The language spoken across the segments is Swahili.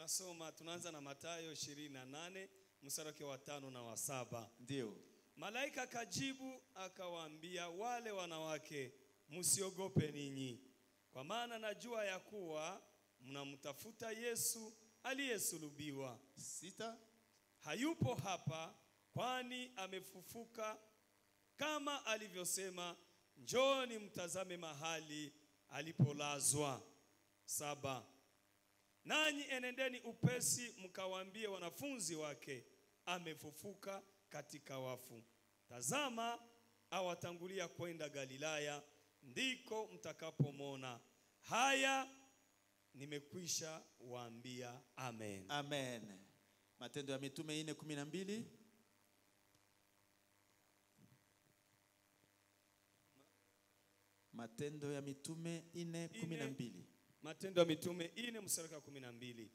Tunaanza na Mathayo 28 mstari wa 5 na wa 7. Ndio. Malaika kajibu akawaambia wale wanawake, msiogope ninyi, kwa maana najua ya kuwa mnamtafuta Yesu aliyesulubiwa. 6. Hayupo hapa, kwani amefufuka kama alivyosema. Njooni mtazame mahali alipolazwa. 7. Nanyi enendeni upesi mkawaambie wanafunzi wake, amefufuka katika wafu. Tazama, awatangulia kwenda Galilaya, ndiko mtakapomwona. Haya nimekwisha waambia. Amen. Amen. Matendo ya Mitume 4:12. Matendo ya Mitume 4:12. Matendo ya Mitume 4 mstari wa 12.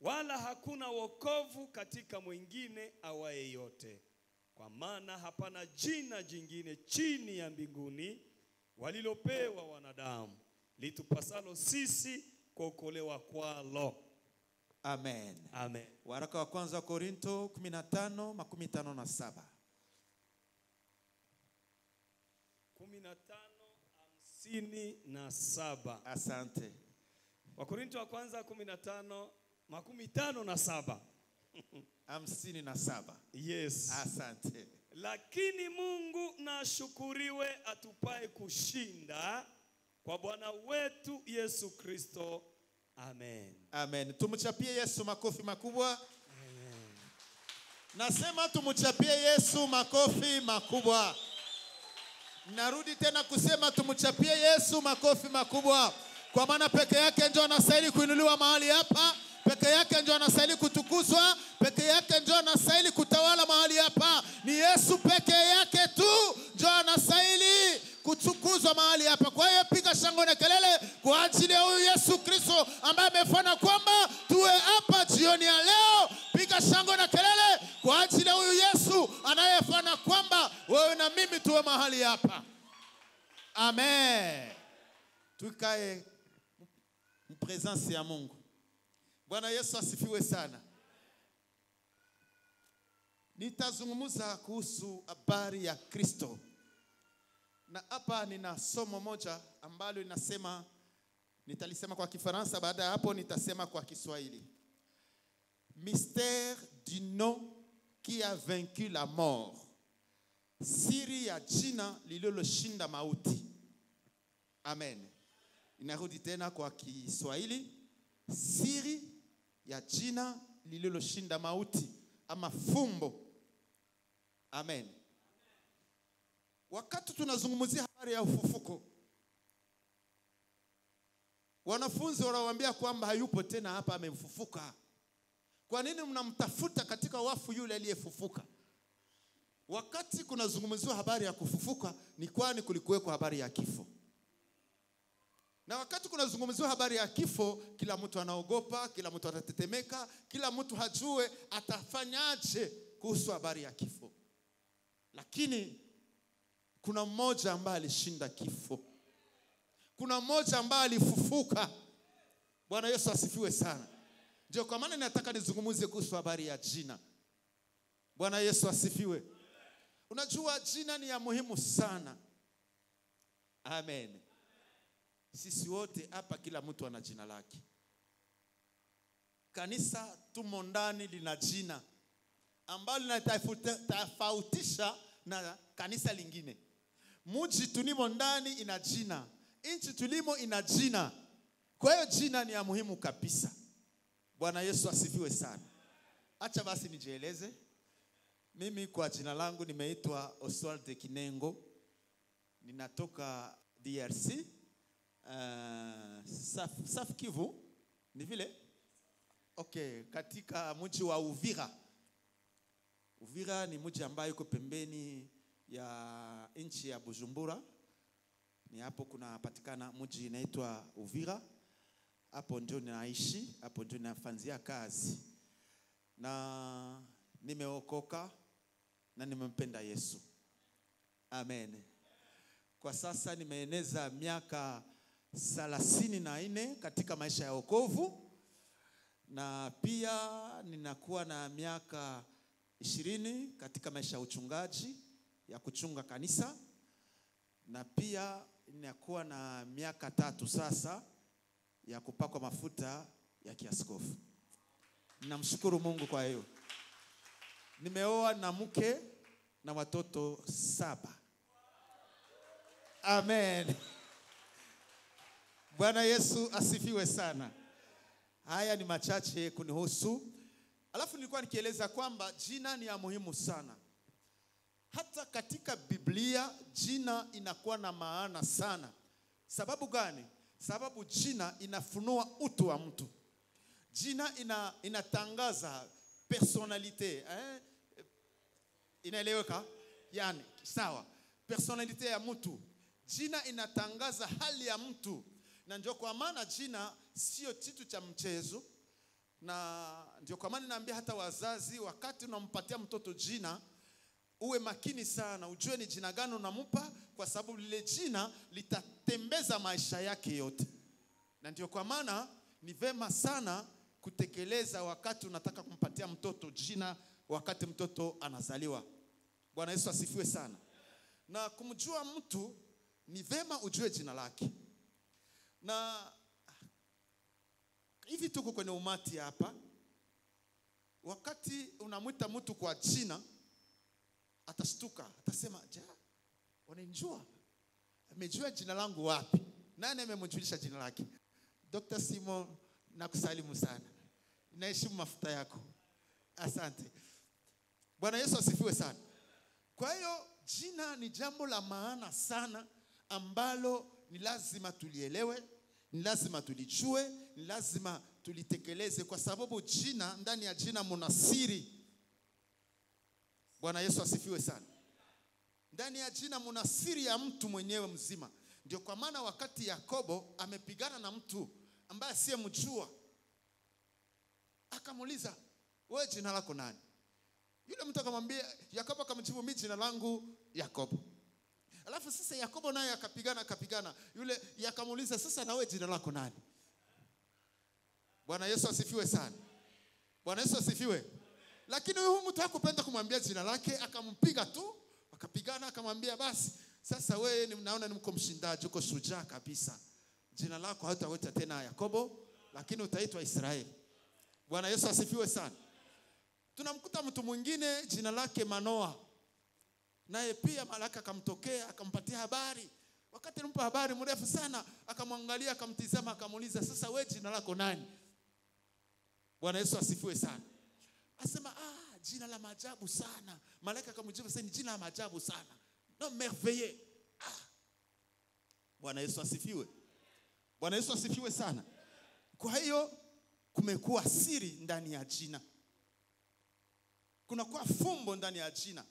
Wala hakuna wokovu katika mwingine awaye yote, kwa maana hapana jina jingine chini ya mbinguni walilopewa wanadamu litupasalo sisi kuokolewa kwalo. Amen. Amen. Waraka wa kwanza wa Korinto 15:57. 15:57. Asante. Wakorinto wa kwanza 15:57. 57. Yes. Asante. Lakini Mungu na ashukuriwe atupae kushinda kwa Bwana wetu Yesu Kristo. Amen. Amen. Tumchapie Yesu makofi makubwa. Amen. Nasema tumchapie Yesu makofi makubwa. Narudi tena kusema tumchapie Yesu makofi makubwa. Kwa maana peke yake ndio anastahili kuinuliwa mahali hapa. Peke yake ndio anastahili kutukuzwa. Peke yake ndio anastahili kutawala mahali hapa. Ni Yesu peke yake tu ndio anastahili kutukuzwa mahali hapa. Kwa hiyo piga shangwe na kelele kwa ajili ya huyu Yesu Kristo ambaye amefanya kwamba tuwe hapa jioni ya leo. Piga shangwe na kelele kwa ajili ya huyu Yesu anayefanya kwamba wewe na mimi tuwe mahali hapa. Amen. Tukae mpresence ya Mungu. Bwana Yesu asifiwe sana. Nitazungumza kuhusu habari ya Kristo. Na hapa nina somo moja ambalo linasema, nitalisema kwa Kifaransa, baada ya hapo nitasema kwa Kiswahili. Mystère du nom qui a vaincu la mort. Siri ya jina lililoshinda mauti. Amen. Inarudi tena kwa Kiswahili. Siri ya jina lililoshinda mauti ama fumbo. Amen. Wakati tunazungumzia habari ya ufufuko, wanafunzi wanawaambia kwamba hayupo tena hapa, amefufuka. Kwa nini mnamtafuta katika wafu yule aliyefufuka? Wakati kunazungumziwa habari ya kufufuka, ni kwani kulikuweko habari ya kifo. Na wakati kunazungumziwa habari ya kifo, kila mtu anaogopa, kila mtu atatetemeka, kila mtu hajue atafanyaje kuhusu habari ya kifo. Lakini kuna mmoja ambaye alishinda kifo. Kuna mmoja ambaye alifufuka. Bwana Yesu asifiwe sana. Ndio kwa maana nataka nizungumzie kuhusu habari ya jina. Bwana Yesu asifiwe. Unajua jina ni ya muhimu sana. Amen. Sisi wote hapa kila mtu ana jina lake. Kanisa tumo ndani lina jina ambalo linatofautisha na kanisa lingine. Mji tulimo ndani ina jina. Nchi tulimo ina jina. Kwa hiyo jina ni ya muhimu kabisa. Bwana Yesu asifiwe sana. Acha basi nijieleze. Mimi kwa jina langu nimeitwa Oswald Kinengo. Ninatoka DRC. Saf Kivu. Ni vile? Okay, katika mji wa Uvira. Uvira ni mji ambayo uko pembeni ya nchi ya Bujumbura. Ni hapo kunapatikana mji unaitwa Uvira. Hapo ndio ninaishi, hapo ndio ninafanzia kazi. Na nimeokoka na nimempenda Yesu. Amen. Kwa sasa nimeeneza miaka 34 katika maisha ya wokovu. na pia ninakuwa na miaka 20 katika maisha ya uchungaji ya kuchunga kanisa, na pia ninakuwa na miaka 3 sasa ya kupakwa mafuta ya kiaskofu. Ninamshukuru Mungu kwa hiyo. Nimeoa na mke na watoto 7. Amen. Bwana Yesu asifiwe sana. Haya ni machache kunihusu. Alafu nilikuwa nikieleza kwamba jina ni ya muhimu sana. Hata katika Biblia jina inakuwa na maana sana. Sababu gani? Sababu jina inafunua utu wa mtu. Jina inatangaza personalite. Inaeleweka? Yani, sawa. Personalite ya mtu. Jina inatangaza hali ya mtu. Na ndio kwa maana jina sio kitu cha mchezo. Na ndio kwa maana naambia hata wazazi, wakati unampatia mtoto jina, uwe makini sana, ujue ni jina gani unampa, kwa sababu lile jina litatembeza maisha yake yote. Na ndio kwa maana ni vema sana kutekeleza wakati unataka kumpatia mtoto jina, wakati mtoto anazaliwa. Bwana Yesu asifiwe sana. Na kumjua mtu ni vema ujue jina lake. Na hivi tuko kwenye umati hapa, wakati unamwita mtu kwa jina, atashtuka, atasema, wananijua? Amejua jina langu wapi? Nani amemjulisha jina lake? Dr. Simon, nakusalimu sana. Naheshimu mafuta yako. Asante. Bwana Yesu asifiwe sana. Kwa hiyo jina ni jambo la maana sana ambalo ni lazima tulielewe, ni lazima tulijue, ni lazima tulitekeleze, kwa sababu jina, ndani ya jina mna siri. Bwana Yesu asifiwe sana. Ndani ya jina mna siri ya mtu mwenyewe mzima. Ndio kwa maana wakati Yakobo amepigana na mtu ambaye asiyemjua, akamuuliza, wewe jina lako nani? Yule mtu akamwambia, Yakobo akamjibu, mimi jina langu Yakobo. Alafu sasa Yakobo naye akapigana. Yule yakamuuliza, sasa na wewe jina lako nani? Bwana Yesu asifiwe sana. Bwana Yesu asifiwe. Lakini huyu mtu hakupenda kumwambia jina lake, akampiga tu, akapigana, akamwambia, basi sasa wewe naona ni mko mshindaji, uko shujaa kabisa. Jina lako hautaitwa tena Yakobo, lakini utaitwa Israeli. Bwana Yesu asifiwe sana. Tunamkuta mtu mwingine jina lake Manoa. Naye pia malaika akamtokea, akampatia habari. Wakati alimpa habari mrefu sana, akamwangalia, akamtizama, akamuuliza, sasa wewe jina lako nani? Bwana Yesu asifiwe sana. Asema, jina la maajabu sana. Malaika akamjibu, sasa ni jina la maajabu sana. No merveilleux. Bwana Yesu asifiwe. Bwana Yesu asifiwe sana. Kwa hiyo kumekuwa siri ndani ya jina. Kunakuwa fumbo ndani ya jina.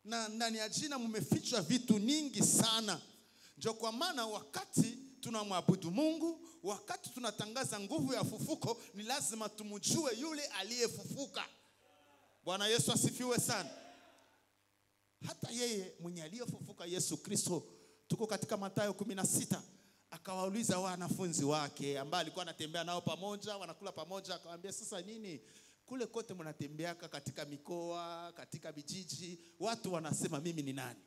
Na ndani ya jina mmefichwa vitu nyingi sana. Ndio kwa maana wakati tunamwabudu Mungu, wakati tunatangaza nguvu ya fufuko, ni lazima tumjue yule aliyefufuka. Bwana Yesu asifiwe sana. Hata yeye mwenye aliyefufuka, Yesu Kristo, tuko katika Mathayo 16, akawauliza wanafunzi wake ambao alikuwa anatembea nao pamoja, wanakula pamoja, akawaambia, sasa nini? Kule kote mnatembeaka katika mikoa, katika vijiji, watu wanasema mimi ni nani?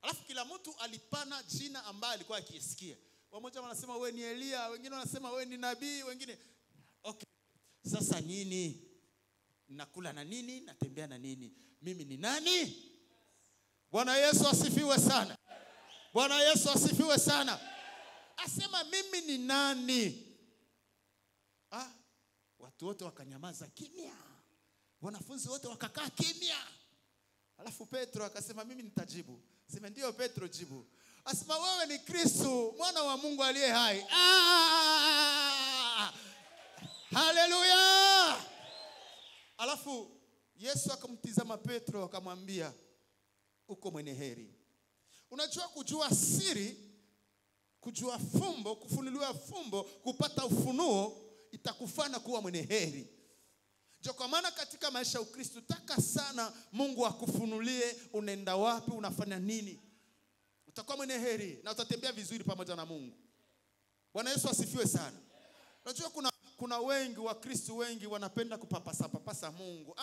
Alafu kila mtu alipana jina ambaye alikuwa akisikia. Wamoja wanasema wewe ni Elia, wengine wanasema wewe ni nabii, wengine okay. Sasa nini? Nakula na nini? Natembea na nini? Mimi ni nani? Bwana Yesu asifiwe sana. Bwana Yesu asifiwe sana. Asema mimi ni nani? Watu wote wakanyamaza kimya. Wanafunzi wote wakakaa kimya. Alafu Petro akasema, mimi nitajibu. Sema, ndio Petro, jibu. Asema, wewe ni Kristo, mwana wa Mungu aliye hai. Haleluya. Alafu Yesu akamtizama Petro, akamwambia, uko mwenye heri. Unajua, kujua siri, kujua fumbo, kufunuliwa fumbo, kupata ufunuo, itakufanya kuwa mwenye heri. Ndio kwa maana katika maisha ya Ukristo, taka sana Mungu akufunulie unaenda wapi, unafanya nini. Utakuwa mwenye heri na utatembea vizuri pamoja na Mungu. Bwana Yesu asifiwe sana. Unajua kuna wengi wa Kristo wengi wanapenda kupapasa Mungu.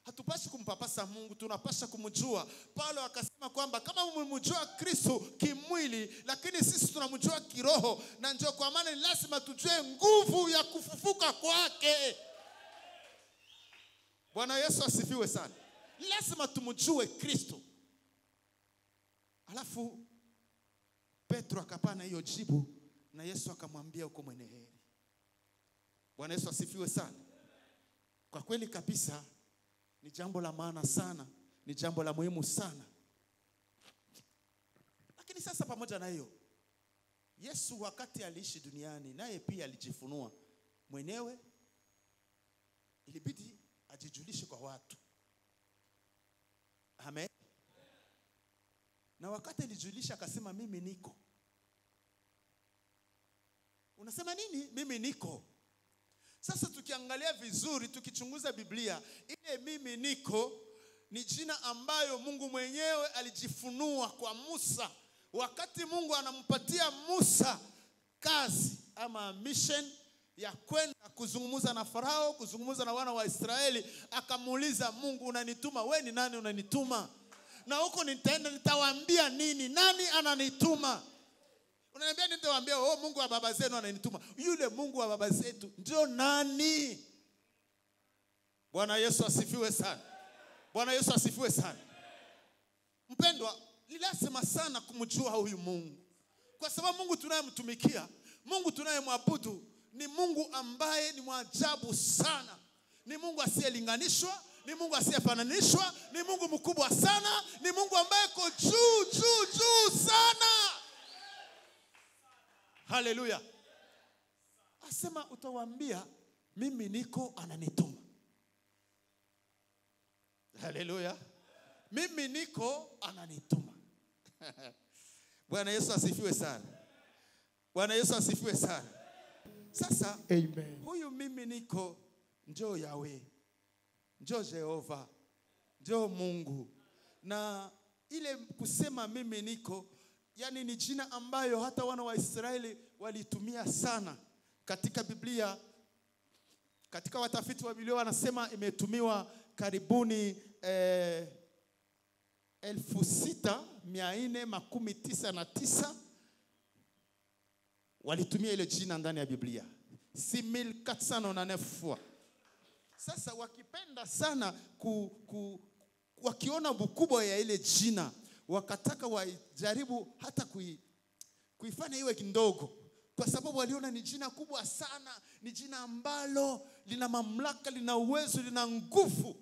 Hatupashi kumpapasa Mungu, tunapasha kumjua. Paulo akasema kwamba kama umemjua Kristo kimwili, lakini sisi tunamjua kiroho, na ndio kwa maana ni lazima tujue nguvu ya kufufuka kwake. Bwana Yesu asifiwe sana. Lazima tumjue Kristo. Alafu Petro akapana hiyo jibu, na Yesu akamwambia uko mwenye heri. Bwana Yesu asifiwe sana. Kwa kweli kabisa ni jambo la maana sana, ni jambo la muhimu sana. Lakini sasa pamoja na hiyo, Yesu wakati aliishi duniani naye pia alijifunua mwenyewe. Ilibidi ajijulishe kwa watu. Amen. Na wakati alijulisha akasema mimi niko. Unasema nini? Mimi niko. Sasa tukiangalia vizuri, tukichunguza Biblia, ile mimi niko ni jina ambayo Mungu mwenyewe alijifunua kwa Musa. Wakati Mungu anampatia Musa kazi ama mission ya kwenda kuzungumza na Farao, kuzungumza na wana wa Israeli, akamuuliza Mungu, unanituma? Wewe ni nani unanituma? Na huko nitaenda nitawaambia nini? Nani ananituma? Unaniambia nitawaambia Mungu wa baba zenu ananituma. Yule Mungu wa baba zetu ndio nani? Bwana Yesu asifiwe sana. Bwana Yesu asifiwe sana. Mpendwa, ni lazima sana kumjua huyu Mungu. Kwa sababu Mungu tunayemtumikia, Mungu tunayemwabudu ni Mungu ambaye ni mwajabu sana. Ni Mungu asiyelinganishwa, ni Mungu asiyefananishwa, ni Mungu mkubwa sana, ni Mungu ambaye yuko juu sana. Haleluya. Asema utawaambia mimi niko ananituma. Haleluya. Mimi niko ananituma. Bwana Yesu asifiwe sana. Bwana Yesu asifiwe sana. Sasa amen. Huyu mimi niko njoo Yahweh, njoo Jehova, njoo Mungu. Na ile kusema mimi niko, yani ni jina ambayo hata wana wa Israeli walitumia sana katika Biblia. Katika watafiti wa Biblia wanasema imetumiwa karibuni 6499 walitumia ile jina ndani ya Biblia. 6409 fois. Sasa wakipenda sana wakiona ukubwa ya ile jina, wakataka wajaribu hata kuifanya iwe kidogo, kwa sababu waliona ni jina kubwa sana, ni jina ambalo lina mamlaka, lina uwezo, lina nguvu.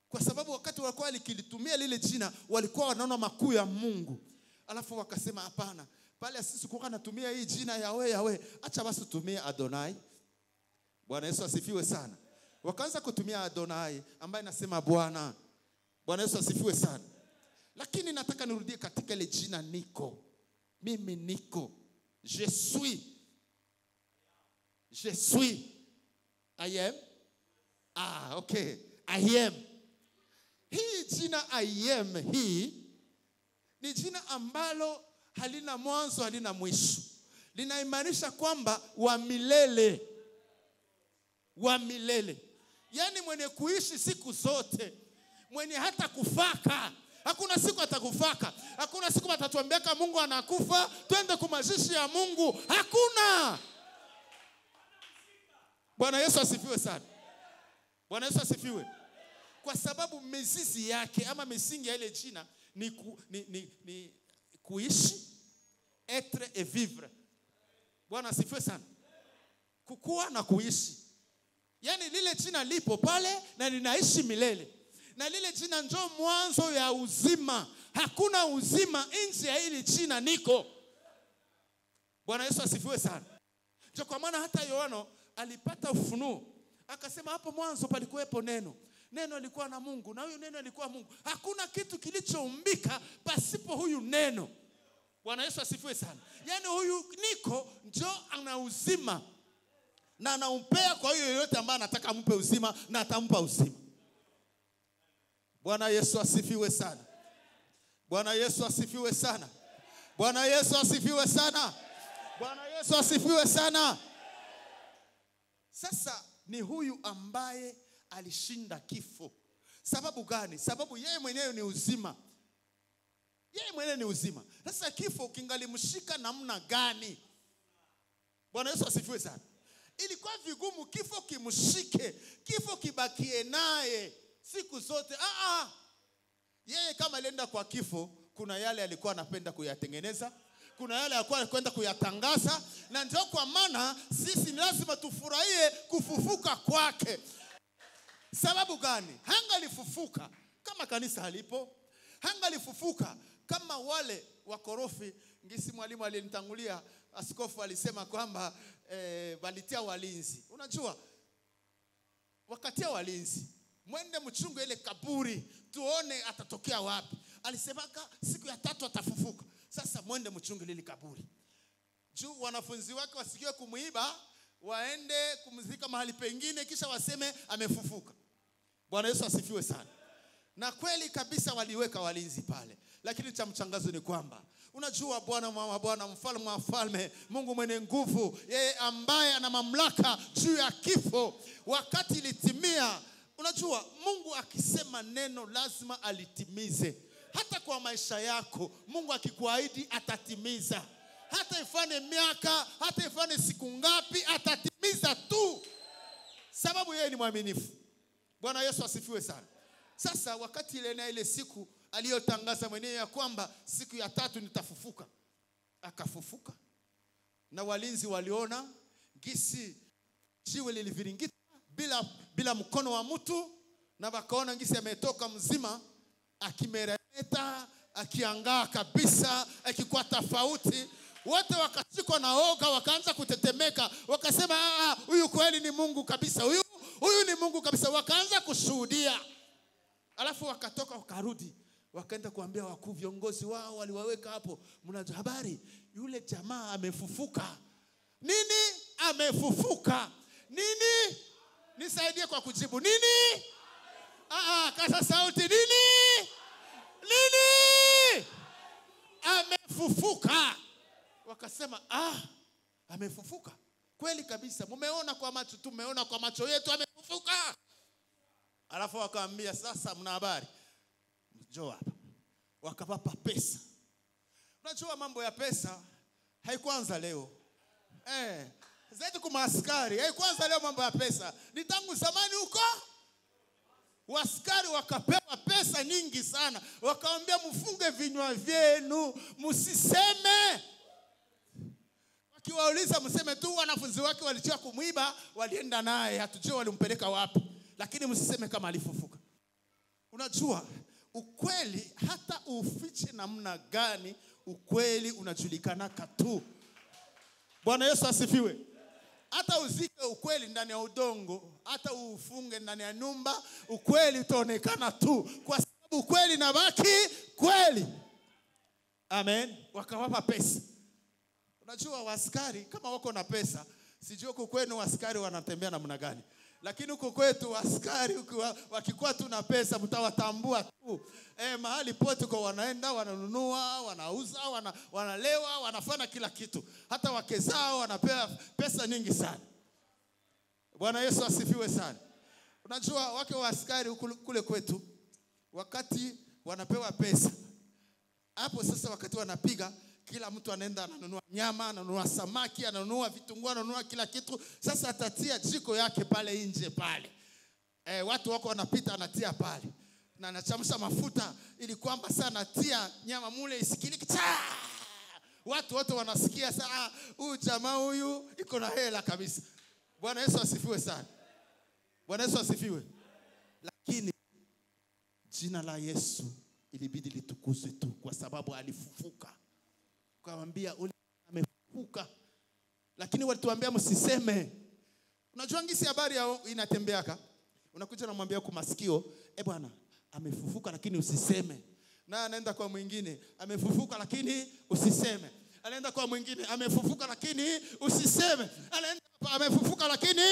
Kwa sababu wakati walikuwa walikilitumia lile jina, walikuwa wanaona makuu ya Mungu. Alafu wakasema hapana, pale sisi kwa natumia hii jina Yahweh, acha basi tutumie Adonai. Bwana Yesu asifiwe sana. Wakaanza kutumia Adonai ambaye nasema Bwana. Bwana Yesu asifiwe sana. Lakini nataka nirudie katika ile jina niko. Mimi niko. Je suis. I am. Okay. I am. Hii jina I am hii ni jina ambalo halina mwanzo, halina mwisho. Linaimanisha kwamba wa milele. Wa milele. Yani mwenye kuishi siku zote. Mwenye hata kufaka. Hakuna siku atakufaka. Hakuna siku atatuambia Mungu anakufa, twende kumazishi ya Mungu. Hakuna. Bwana Yesu asifiwe sana. Bwana Yesu asifiwe. Kwa sababu mizizi yake ama misingi ya ile jina ni kuishi, être et vivre. Bwana asifiwe sana. Kukua na kuishi. Yani lile jina lipo pale na linaishi milele. Na lile jina ndio mwanzo ya uzima. Hakuna uzima nje ya hili jina niko. Bwana Yesu asifiwe sana. Ndio kwa maana hata Yohana alipata ufunuo. Akasema hapo mwanzo palikuwepo neno. Neno lilikuwa na Mungu na huyu neno alikuwa Mungu. Hakuna kitu kilichoumbika pasipo huyu neno. Bwana Yesu asifiwe sana. Yani huyu niko ndio ana uzima. Na anampea kwa hiyo yote ambaye anataka ampe uzima na atampa uzima. Bwana Yesu asifiwe sana. Bwana Yesu asifiwe sana. Bwana Yesu asifiwe sana. Bwana Yesu asifiwe sana. Sasa ni huyu ambaye alishinda kifo. Sababu gani? Sababu yeye mwenyewe ni uzima. Yeye mwenyewe ni uzima. Sasa kifo kingalimshika namna gani? Bwana Yesu asifiwe sana. Ilikuwa vigumu kifo kimshike, kifo kibakie naye siku zote. Yeye kama alienda kwa kifo, kuna yale alikuwa anapenda kuyatengeneza, kuna yale alikuwa anakwenda kuyatangaza, na ndio kwa maana sisi lazima tufurahie kufufuka kwake. Sababu gani? Hangalifufuka kama kanisa halipo, hangalifufuka kama wale wakorofi. Ngisi mwalimu alinitangulia, askofu alisema kwamba walitia walinzi. Unajua, wakatia walinzi, mwende mchunge ile kaburi tuone atatokea wapi. Alisema siku ya 3 atafufuka. Sasa mwende mchunge lile kaburi, juu wanafunzi wake wasikiwe kumuiba, waende kumzika mahali pengine, kisha waseme amefufuka. Bwana Yesu asifiwe sana. Na kweli kabisa waliweka walinzi pale. Lakini cha mchangazo ni kwamba, unajua, Bwana wa Bwana, mfalme wa falme, Mungu mwenye nguvu, yeye ambaye ana mamlaka juu ya kifo, wakati ilitimia. Unajua, Mungu akisema neno lazima alitimize. Hata kwa maisha yako, Mungu akikuahidi atatimiza. Hata ifane miaka, hata ifane siku ngapi, atatimiza tu. Sababu yeye ni mwaminifu. Bwana Yesu asifiwe sana. Sasa wakati ile siku aliyotangaza mwenyewe ya kwamba siku ya 3 nitafufuka, akafufuka. Na walinzi waliona gisi jiwe liliviringita bila mkono wa mtu, na wakaona gisi ametoka mzima, akimeremeta, akiangaa kabisa, akikuwa tofauti. Wote wakashikwa na oga, wakaanza kutetemeka, wakasema huyu kweli ni Mungu kabisa, huyu ni Mungu kabisa. Wakaanza kushuhudia. Alafu wakatoka wakarudi, wakaenda kuambia wakuu viongozi wao waliwaweka hapo, mnajua habari yule jamaa amefufuka. Nini? Amefufuka. Nini? Nisaidie kwa kujibu. Nini? Kasa sauti. Nini? Nini? Amefufuka. Wakasema amefufuka. Kweli kabisa. Mumeona kwa macho, tumeona kwa macho yetu amefufuka. Alafu wakaambia, sasa mna habari? Njoo hapa. Wakawapa pesa. Unajua mambo ya pesa haikuanza leo. Zaidi kwa askari, haikuanza leo mambo ya pesa. Ni tangu zamani huko. Waskari wakapewa pesa nyingi sana. Wakaambia mfunge vinywa vyenu, msiseme. Wakiwauliza mseme tu. Wanafunzi wake walichia kumuiba, walienda naye, hatujui walimpeleka wapi. Lakini msiseme kama alifufuka. Unajua, ukweli hata ufiche namna gani, ukweli unajulikana tu. Bwana Yesu asifiwe. Hata uzike ukweli ndani ya udongo, hata ufunge ndani ya nyumba, ukweli utaonekana tu, kwa sababu ukweli inabaki kweli. Amen. Wakawapa pesa. Unajua, waskari kama wako na pesa, sijui huko kwenu waskari wanatembea namna gani. Lakini huko kwetu askari wakikuwa tu na pesa mtawatambua tu. Mahali pote kwa wanaenda, wananunua, wanauza, wanalewa, wanafanya kila kitu. Hata wake zao wanapewa pesa nyingi sana. Bwana Yesu asifiwe sana. Unajua, wake wa askari kule kwetu, wakati wanapewa pesa, hapo sasa wakati wanapiga, kila mtu anaenda ananunua nyama, ananunua samaki, ananunua vitunguu, ananunua kila kitu. Sasa atatia jiko yake pale nje pale. Watu wako wanapita, anatia pale. Na anachamsha mafuta ili kwamba sana tia nyama mule isikiliki. Watu wote wanasikia saa huyu jamaa huyu iko na hela kabisa. Bwana Yesu asifiwe sana. Bwana Yesu asifiwe. Lakini jina la Yesu ilibidi litukuzwe tu, kwa sababu alifufuka. Kawaambia ule amefufuka. Lakini walituambia msiseme. Unajua ngisi habari yao inatembeaka. Unakuja na mwambia kwa masikio, bwana amefufuka lakini usiseme. Na anaenda kwa mwingine, amefufuka lakini usiseme. Anaenda kwa mwingine, amefufuka lakini usiseme. Anaenda amefufuka lakini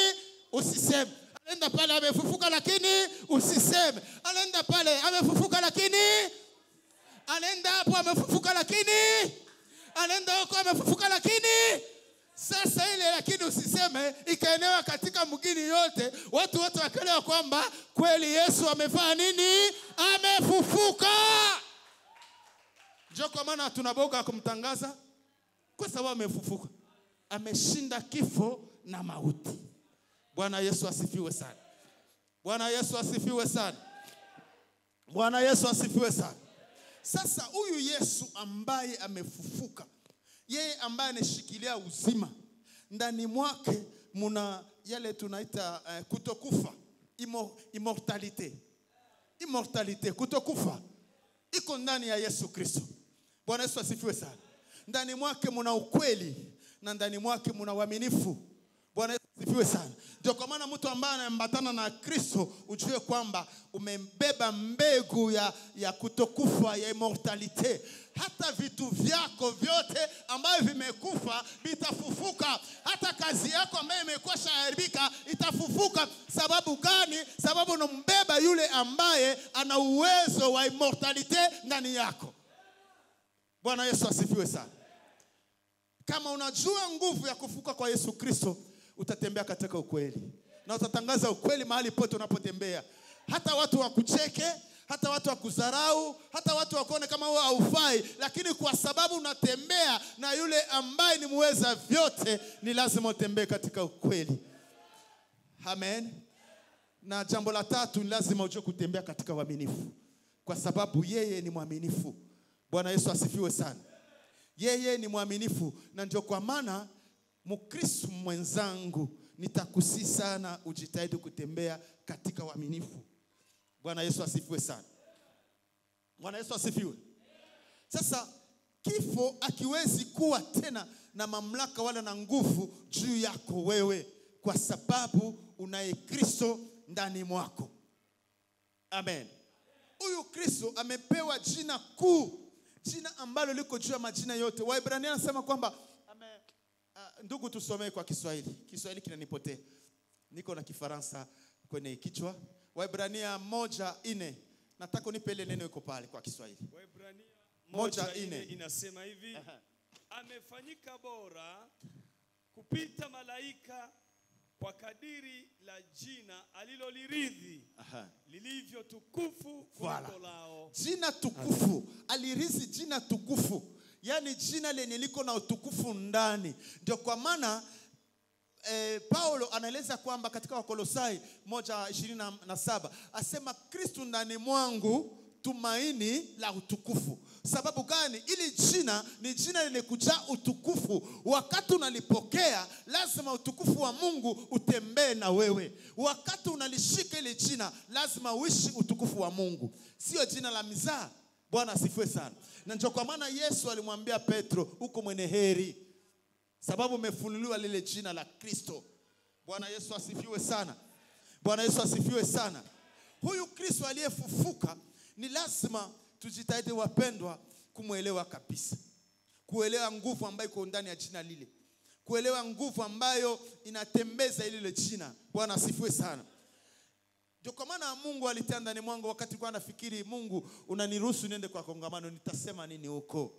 usiseme. Anaenda pale, amefufuka lakini usiseme. Anaenda pale, amefufuka lakini, anaenda hapo, amefufuka lakini, anaenda huko, amefufuka lakini. Sasa ile lakini usiseme ikaenewa katika mgini yote, watu wote wakaelewa kwamba kweli Yesu amefanya nini? Amefufuka. Ndio kwa maana tunaboga kumtangaza, kwa sababu amefufuka. Ameshinda kifo na mauti. Bwana Yesu asifiwe sana. Bwana Yesu asifiwe sana. Bwana Yesu asifiwe sana. Sasa huyu Yesu ambaye amefufuka, yeye ambaye anashikilia uzima, ndani mwake muna yale tunaita kutokufa, immortalite. Immortalite, kutokufa iko ndani ya Yesu Kristo. Bwana Yesu asifiwe sana. Ndani mwake muna ukweli na ndani mwake muna uaminifu. Bwana Yesu asifiwe sana. Ndio kwa maana mtu ambaye anaambatana na Kristo ujue kwamba umebeba mbegu ya kutokufa, ya immortalite. Hata vitu vyako vyote ambavyo vimekufa vitafufuka. Hata kazi yako ambayo imekuwa shaharibika itafufuka. Sababu gani? Sababu unambeba yule ambaye ana uwezo wa immortalite ndani yako. Bwana Yesu asifiwe sana. Kama unajua nguvu ya kufufuka kwa Yesu Kristo, utatembea katika ukweli. Na utatangaza ukweli mahali pote unapotembea. Hata watu wakucheke, hata watu wakudharau, hata watu wakuone kama wewe haufai, lakini kwa sababu unatembea na yule ambaye ni muweza vyote, ni lazima utembee katika ukweli. Amen. Na jambo la tatu, ni lazima ujue kutembea katika uaminifu, kwa sababu yeye ni mwaminifu. Bwana Yesu asifiwe sana. Yeye ni mwaminifu, na ndio kwa maana Mkristo mwenzangu, nitakusi sana ujitahidi kutembea katika uaminifu. Bwana Yesu asifiwe sana. Bwana Yesu asifiwe. Sasa kifo akiwezi kuwa tena na mamlaka wala na nguvu juu yako wewe, kwa sababu unaye Kristo ndani mwako. Amen. Huyu Kristo amepewa jina kuu, jina ambalo liko juu ya majina yote. Waebrania anasema kwamba ndugu tusomee kwa Kiswahili. Kiswahili kinanipotea. Niko na Kifaransa kwenye kichwa. Waebrania 1:4. Nataka unipe ile neno iko pale kwa Kiswahili. Waebrania 1:4 inasema hivi. Amefanyika bora kupita malaika kwa kadiri la jina aliloliridhi. Lilivyo tukufu kuliko lao. Jina tukufu. Alirithi jina tukufu. Yani jina lenye liko na utukufu ndani. Ndio kwa maana Paulo anaeleza kwamba katika Wakolosai 1:27 asema Kristo ndani mwangu tumaini la utukufu. Sababu gani? Ili jina ni jina lenye kujaa utukufu. Wakati unalipokea, lazima utukufu wa Mungu utembee na wewe. Wakati unalishika ile jina, lazima uishi utukufu wa Mungu. Sio jina la mizaa. Bwana asifiwe sana. Na ndio kwa maana Yesu alimwambia Petro, uko mwenye heri, sababu umefunuliwa lile jina la Kristo. Bwana Yesu asifiwe sana. Bwana Yesu asifiwe sana. Huyu Kristo aliyefufuka, ni lazima tujitahidi wapendwa kumuelewa kabisa. Kuelewa nguvu ambayo iko ndani ya jina lile. Kuelewa nguvu ambayo inatembeza ile jina. Bwana asifiwe sana. Ndio kwa maana Mungu alitia ndani mwangu wakati kwa nafikiri, Mungu unaniruhusu niende kwa kongamano, nitasema nini huko?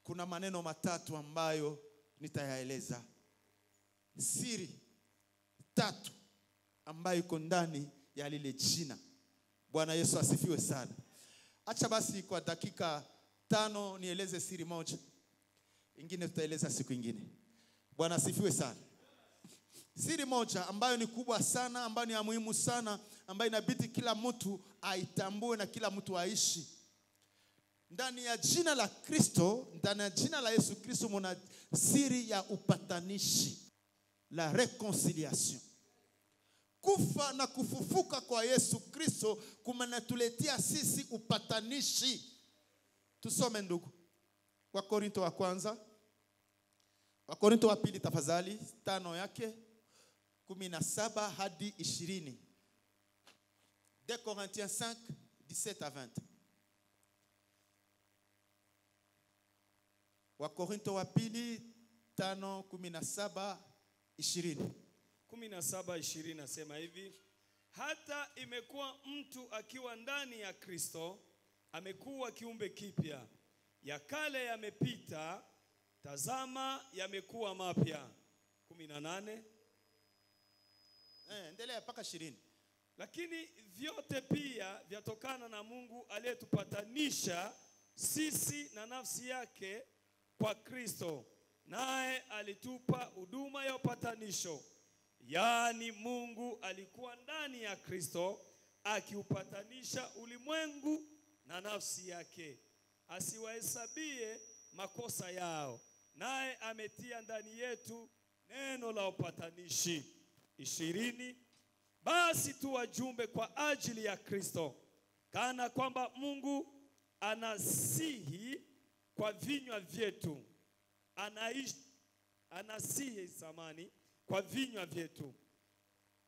Kuna maneno matatu ambayo nitayaeleza. Siri tatu ambayo iko ndani ya lile jina. Bwana Yesu asifiwe sana. Acha basi kwa dakika 5 nieleze siri moja. Ingine tutaeleza siku nyingine. Bwana asifiwe sana. Siri moja ambayo ni kubwa sana, ambayo ni ya muhimu sana, ambayo inabidi kila mtu aitambue na kila mtu aishi. Ndani ya jina la Kristo, ndani ya jina la Yesu Kristo muna siri ya upatanishi, la reconciliation. Kufa na kufufuka kwa Yesu Kristo kumenatuletea sisi upatanishi. Tusome ndugu. Wakorintho wa kwanza, Wakorintho wa pili tafadhali, 5 yake 17 hadi 20. 2 Corinthiens 5, 17 à 20. Wakorintho wa pili 5, 17, 20. 17:20 nasema hivi. Hata imekuwa mtu akiwa ndani ya Kristo, amekuwa kiumbe kipya. Ya kale yamepita, tazama yamekuwa mapya. 18. Endelea mpaka 20. Lakini vyote pia vyatokana na Mungu aliyetupatanisha sisi na nafsi yake kwa Kristo, naye alitupa huduma ya upatanisho. Yaani Mungu alikuwa ndani ya Kristo akiupatanisha ulimwengu na nafsi yake, asiwahesabie makosa yao, naye ametia ndani yetu neno la upatanishi. 20. Basi tu wajumbe kwa ajili ya Kristo, kana kwamba Mungu anasihi kwa vinywa vyetu, anasihi kwa vinywa vyetu.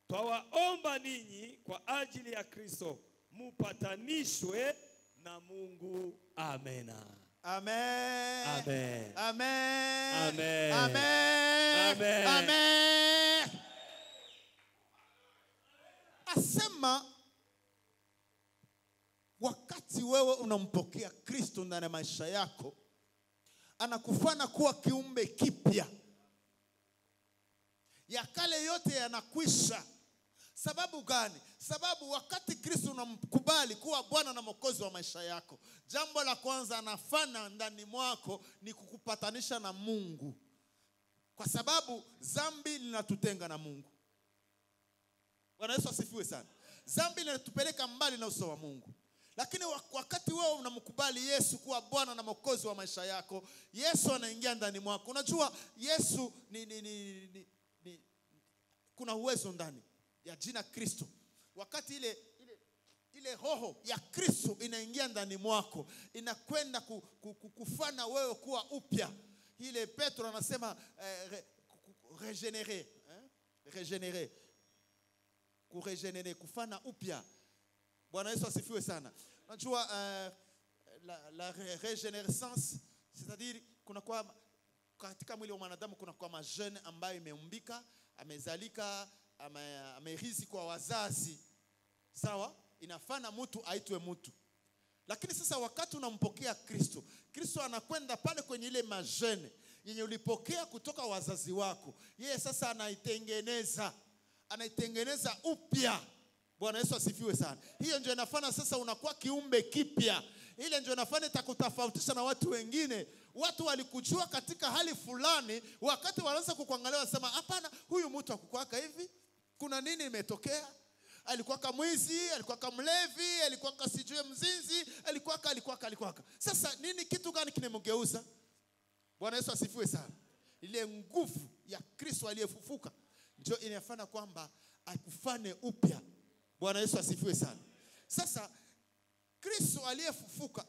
Twawaomba ninyi kwa ajili ya Kristo, mupatanishwe na Mungu. Amena. Amen. Amen. Amen. Amen. Amen. Amen. Amen. Asema wakati wewe unampokea Kristo ndani ya maisha yako, anakufanya kuwa kiumbe kipya. Ya kale yote yanakwisha. Sababu gani? Sababu wakati Kristo unamkubali kuwa Bwana na Mwokozi wa maisha yako, jambo la kwanza anafanya ndani mwako ni kukupatanisha na Mungu. Kwa sababu dhambi linatutenga na Mungu. Bwana Yesu asifiwe sana. Dhambi linatupeleka mbali na uso wa Mungu. Lakini wakati wewe unamkubali Yesu kuwa Bwana na Mwokozi wa maisha yako, Yesu anaingia ndani mwako. Unajua Yesu kuna uwezo ndani ya jina Kristo. Wakati ile roho ya Kristo inaingia ndani mwako, inakwenda kufanya wewe kuwa upya. Ile Petro anasema regenérer, kufanya upya. Bwana Yesu asifiwe sana. Unajua la régénérescence, c'est-à-dire kuna kwa katika mwili wa mwanadamu kuna kwa majene ambayo imeumbika, amezalika, amerithi kwa wazazi. Sawa? Inafanya mtu aitwe mtu. Lakini sasa wakati unampokea Kristo, Kristo anakwenda pale kwenye ile majene yenye ulipokea kutoka wazazi wako. Yeye sasa anaitengeneza upya. Bwana Yesu asifiwe sana. Hiyo ndio inafanya sasa unakuwa kiumbe kipya. Ile ndio inafanya itakutofautisha na watu wengine. Watu walikujua katika hali fulani, wakati wanaanza kukuangalia wasema, hapana, huyu mtu hakukuwaka hivi. Kuna nini imetokea? Alikuwa kama mwizi, alikuwa kama mlevi, alikuwa kama sijui mzinzi, alikuwa. Sasa nini, kitu gani kinemgeuza? Bwana Yesu asifiwe sana. Ile nguvu ya Kristo aliyefufuka ndio inafanya kwamba akufane upya. Bwana Yesu asifiwe sana. Sasa Kristo aliyefufuka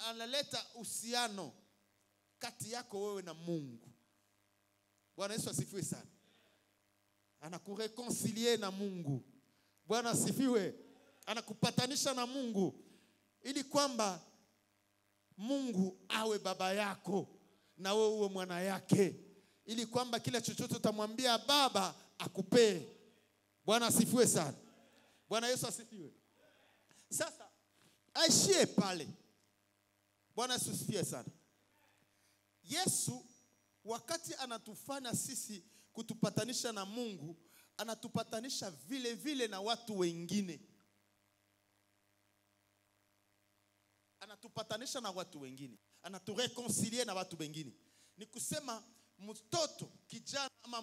analeta uhusiano kati yako wewe na Mungu. Bwana Yesu asifiwe sana. Anakureconcilier na Mungu. Bwana asifiwe. Anakupatanisha na Mungu ili kwamba Mungu awe baba yako na wewe uwe mwana yake, ili kwamba kila chochote utamwambia baba akupee. Bwana asifiwe sana. Bwana Yesu asifiwe. Sasa aishie pale. Bwana Yesu asifiwe sana. Yesu wakati anatufanya sisi kutupatanisha na Mungu, anatupatanisha vile vile na watu wengine. Anatupatanisha na watu wengine. Anatureconcilier na watu wengine. Ni kusema mtoto, kijana ama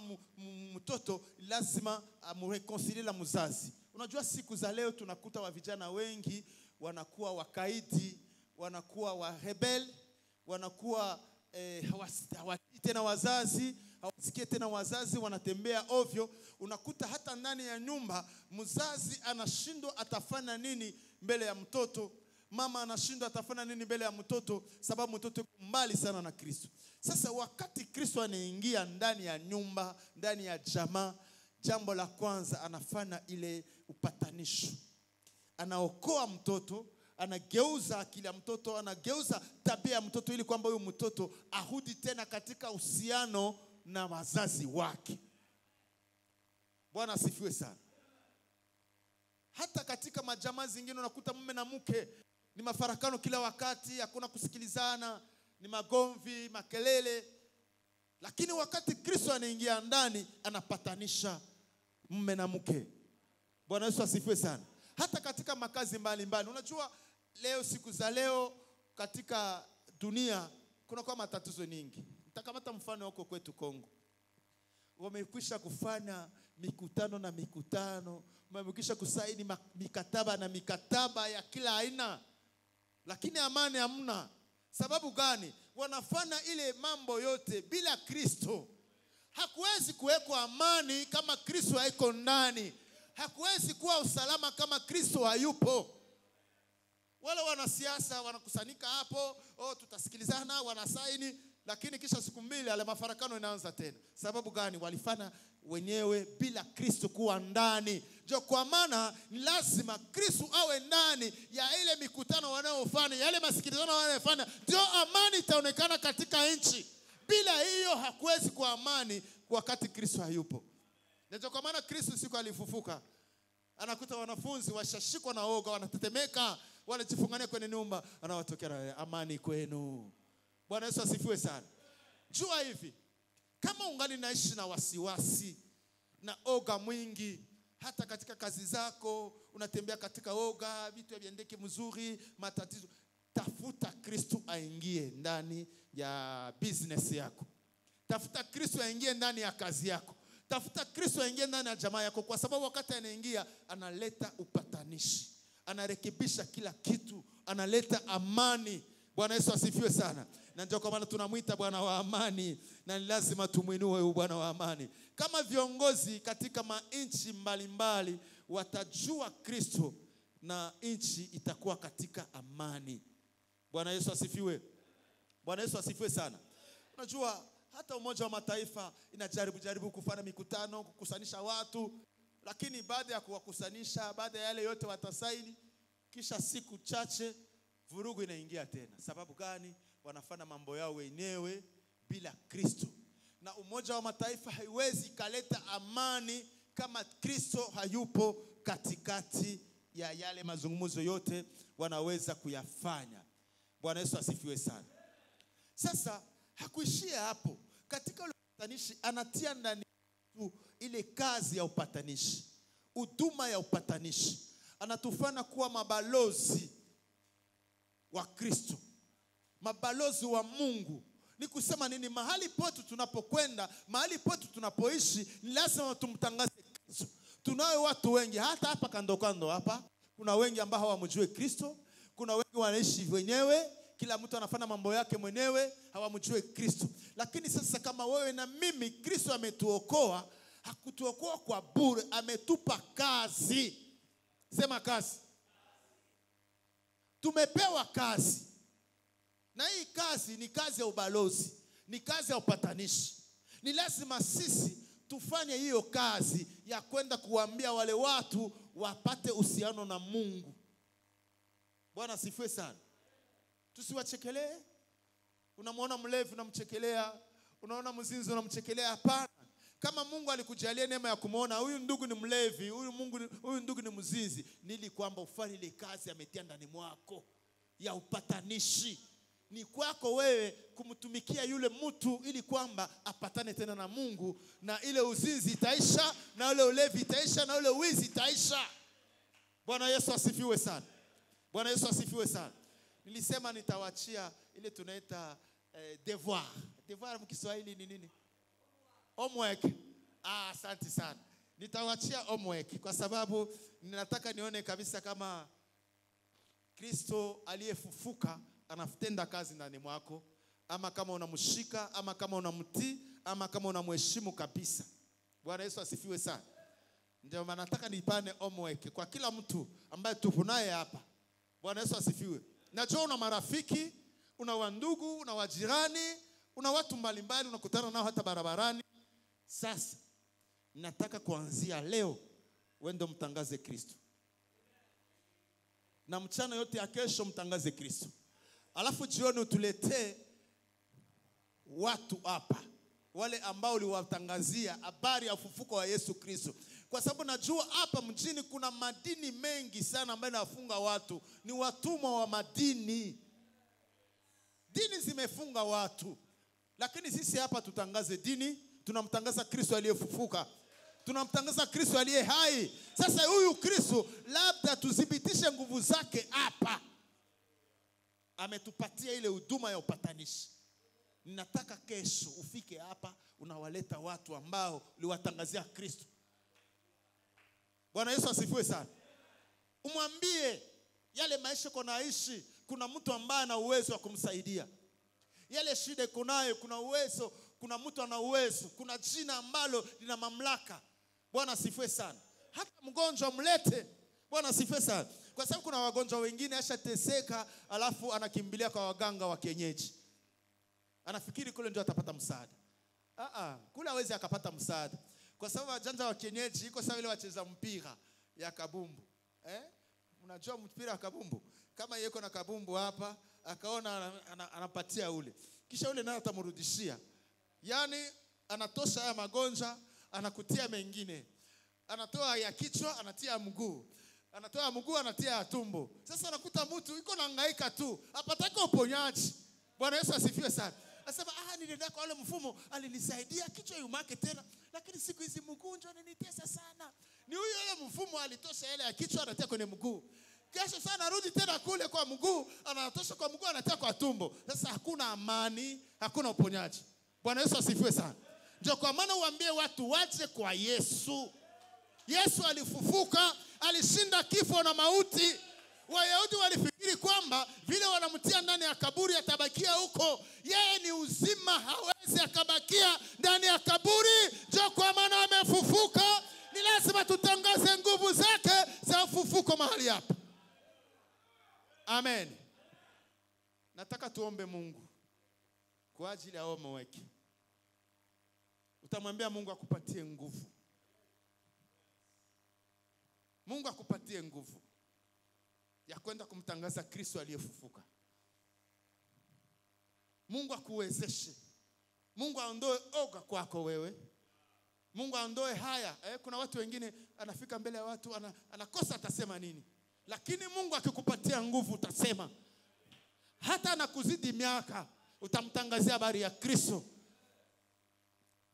mtoto lazima amureconcilier na mzazi. Unajua siku za leo tunakuta wa vijana wengi wanakuwa wakaidi, wanakuwa wa rebel, wanakuwa hawasikii tena wazazi, hawasikie tena wazazi, wanatembea ovyo. Unakuta hata ndani ya nyumba mzazi anashindwa atafanya nini mbele ya mtoto, mama anashindwa atafanya nini mbele ya mtoto, sababu mtoto yuko mbali sana na Kristo. Sasa wakati Kristo anaingia ndani ya nyumba, ndani ya jamaa, jambo la kwanza anafanya ile upatanisho. Anaokoa mtoto, anageuza akili ya mtoto, anageuza tabia ya mtoto ili kwamba huyo mtoto arudi tena katika uhusiano na wazazi wake. Bwana asifiwe sana. Hata katika majamaa zingine unakuta mume na mke ni mafarakano kila wakati, hakuna kusikilizana. ni magomvi, makelele. Lakini wakati Kristo anaingia ndani, anapatanisha mume na mke. Bwana Yesu asifiwe sana. Hata katika makazi mbalimbali. Unajua leo, siku za leo katika dunia kuna kwa matatizo nyingi. Nitakamata mfano huko kwetu Kongo. Wamekwisha kufanya mikutano na mikutano, wamekwisha kusaini mikataba na mikataba ya kila aina, lakini amani hamna. Sababu gani? Wanafanya ile mambo yote bila Kristo. Hakuwezi kuwekwa amani kama Kristo haiko ndani. Hakuwezi kuwa usalama kama Kristo hayupo. Wale wanasiasa wanakusanyika hapo, tutasikilizana, wanasaini, lakini kisha siku mbili ale mafarakano inaanza tena. Sababu gani? Walifanya wenyewe bila Kristo kuwa ndani. Ndio kwa maana ni lazima Kristo awe ndani ya ile mikutano wanayofanya, yale masikilizano wanayofanya, ndio amani itaonekana katika nchi. Bila hiyo hakuwezi kuwa amani wakati Kristo hayupo. Ndio kwa maana Kristo siku alifufuka, anakuta wanafunzi washashikwa na oga, wanatetemeka, wanajifungania kwenye nyumba, anawatokea amani kwenu. Bwana Yesu asifiwe sana. Jua hivi, kama ungali naishi na wasiwasi na oga mwingi, hata katika kazi zako unatembea katika oga, vitu haviendeki mzuri, matatizo, tafuta Kristo aingie ndani ya business yako. Tafuta Kristo aingie ndani ya kazi yako. Tafuta Kristo aingie ndani ya jamaa yako, kwa sababu wakati anaingia analeta upatanishi, anarekebisha kila kitu, analeta amani. Bwana Yesu asifiwe sana. Na ndio kwa maana tunamuita Bwana wa amani, na ni lazima tumuinue huyu Bwana wa amani. Kama viongozi katika manchi mbalimbali watajua Kristo, na nchi itakuwa katika amani. Bwana Yesu asifiwe. Bwana Yesu asifiwe sana. Unajua hata Umoja wa Mataifa inajaribu kufanya mikutano, kukusanisha watu, lakini baada ya kuwakusanisha, baada ya yale yote watasaini, kisha siku chache vurugu inaingia tena. Sababu gani? Wanafanya mambo yao wenyewe bila Kristo. Na Umoja wa Mataifa haiwezi kaleta amani kama Kristo hayupo katikati ya yale mazungumzo yote wanaweza kuyafanya. Bwana Yesu asifiwe sana. Sasa hakuishia hapo. Katika upatanishi anatia ndani ile kazi ya upatanishi, huduma ya upatanishi. Anatufanya kuwa mabalozi wa Kristo, mabalozi wa Mungu. Ni kusema nini? Mahali pote tunapokwenda, mahali pote tunapoishi, ni lazima tumtangaze Kristo. Tunao watu wengi hata hapa kando kando hapa, kuna wengi ambao hawamjui Kristo, kuna wengi wanaishi wenyewe, kila mtu anafanya mambo yake mwenyewe, hawamjui Kristo. Lakini sasa kama wewe na mimi, Kristo ametuokoa, hakutuokoa kwa bure, ametupa kazi. Sema kazi. Tumepewa kazi. Na hii kazi ni kazi ya ubalozi, ni kazi ya upatanishi. Ni lazima sisi tufanye hiyo kazi ya kwenda kuambia wale watu wapate uhusiano na Mungu. Bwana asifiwe sana. Tusiwachekelee. Unamwona mlevi unamchekelea, unaona mzinzi unamchekelea. Hapana. Kama Mungu alikujalia neema ya kumuona huyu ndugu ni mlevi, huyu ndugu ni mzinzi, nili kwamba ufanye ile kazi ametia ndani mwako ya upatanishi. Ni kwako wewe kumtumikia yule mtu ili kwamba apatane tena na Mungu, na ile uzinzi itaisha, na ile ulevi itaisha, na ile wizi itaisha. Bwana Yesu asifiwe sana. Bwana Yesu asifiwe sana. Nilisema nitawachia ile tunaita devoir. Devoir mkiswahili ni nini? Homework. Asante sana. Nitawachia homework kwa sababu ninataka nione kabisa kama Kristo aliyefufuka anatenda kazi ndani mwako, ama kama unamshika, ama kama unamtii, ama kama unamheshimu kabisa. Bwana Yesu asifiwe sana. Ndio maana nataka nipane homework kwa kila mtu ambaye tupo naye hapa. Bwana Yesu asifiwe. Najua una marafiki, una wandugu, una wajirani, una watu mbalimbali unakutana nao hata barabarani. Sasa nataka kuanzia leo wewe mtangaze Kristo. Na mchana yote ya kesho mtangaze Kristo. Alafu jioni utuletee watu hapa, wale ambao uliwatangazia habari ya ufufuko wa Yesu Kristo. Kwa sababu najua hapa mjini kuna madini mengi sana ambayo yanafunga watu, ni watumwa wa madini. Dini zimefunga watu. Lakini sisi hapa tutangaze dini, tunamtangaza Kristo aliyefufuka. Tunamtangaza Kristo aliye hai. Sasa huyu Kristo labda tuthibitishe nguvu zake hapa. Ametupatia ile huduma ya upatanishi. Ninataka kesho ufike hapa unawaleta watu ambao uliwatangazia Kristo. Bwana Yesu asifiwe sana. Umwambie yale maisha konaishi, kuna mtu ambaye ana uwezo wa kumsaidia. Yale shida kunayo, kuna uwezo, kuna mtu ana uwezo, kuna jina ambalo lina mamlaka. Bwana asifiwe sana. Hata mgonjwa mlete. Bwana asifiwe sana. Kwa sababu kuna wagonjwa wengine ashateseka alafu anakimbilia kwa waganga wa kienyeji. Anafikiri kule ndio atapata msaada. Kule hawezi akapata msaada. Kwa sababu wajanja wa kienyeji iko sawa ile wacheza mpira ya kabumbu. Unajua mpira wa kabumbu? Kama yeko na kabumbu hapa, akaona anapatia ule. Kisha ule naye atamrudishia. Yaani anatosha ya magonjwa, anakutia mengine. Anatoa ya kichwa, anatia mguu. Anatoa mguu, anatia tumbo. Sasa unakuta mtu iko nahangaika tu, apataka uponyaji. Bwana Yesu asifiwe sana. Anasema nilienda kwa yule mfumo, alinisaidia kichwa yumake tena, lakini siku hizi mgonjwa ananitesa sana. Ni huyo yule mfumo alitosha ile ya kichwa, anatia kwenye mguu. Kesho sana arudi tena kule kwa mguu, anatosha kwa mguu, anatia kwa tumbo. Sasa hakuna amani, hakuna uponyaji. Bwana Yesu asifiwe sana. Ndio kwa maana uambie watu waje kwa Yesu. Yesu alifufuka, alishinda kifo na mauti. Wayahudi walifikiri kwamba vile wanamtia ndani ya kaburi atabakia huko. Yeye ni uzima, hawezi akabakia ndani ya kaburi. Ndio kwa maana amefufuka. Ni lazima tutangaze nguvu zake za ufufuko mahali hapa. Amen. Nataka tuombe Mungu kwa ajili ya homa wake. Utamwambia Mungu akupatie nguvu. Mungu akupatie nguvu ya kwenda kumtangaza Kristo aliyefufuka. Mungu akuwezeshe. Mungu aondoe oga kwako wewe. Mungu aondoe haya. Kuna watu wengine anafika mbele ya watu anakosa atasema nini. Lakini Mungu akikupatia nguvu utasema. Hata anakuzidi miaka utamtangazia habari ya Kristo.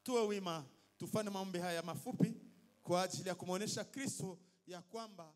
Tuwe wima, tufanye maombi haya mafupi kwa ajili ya kumuonesha Kristo ya kwamba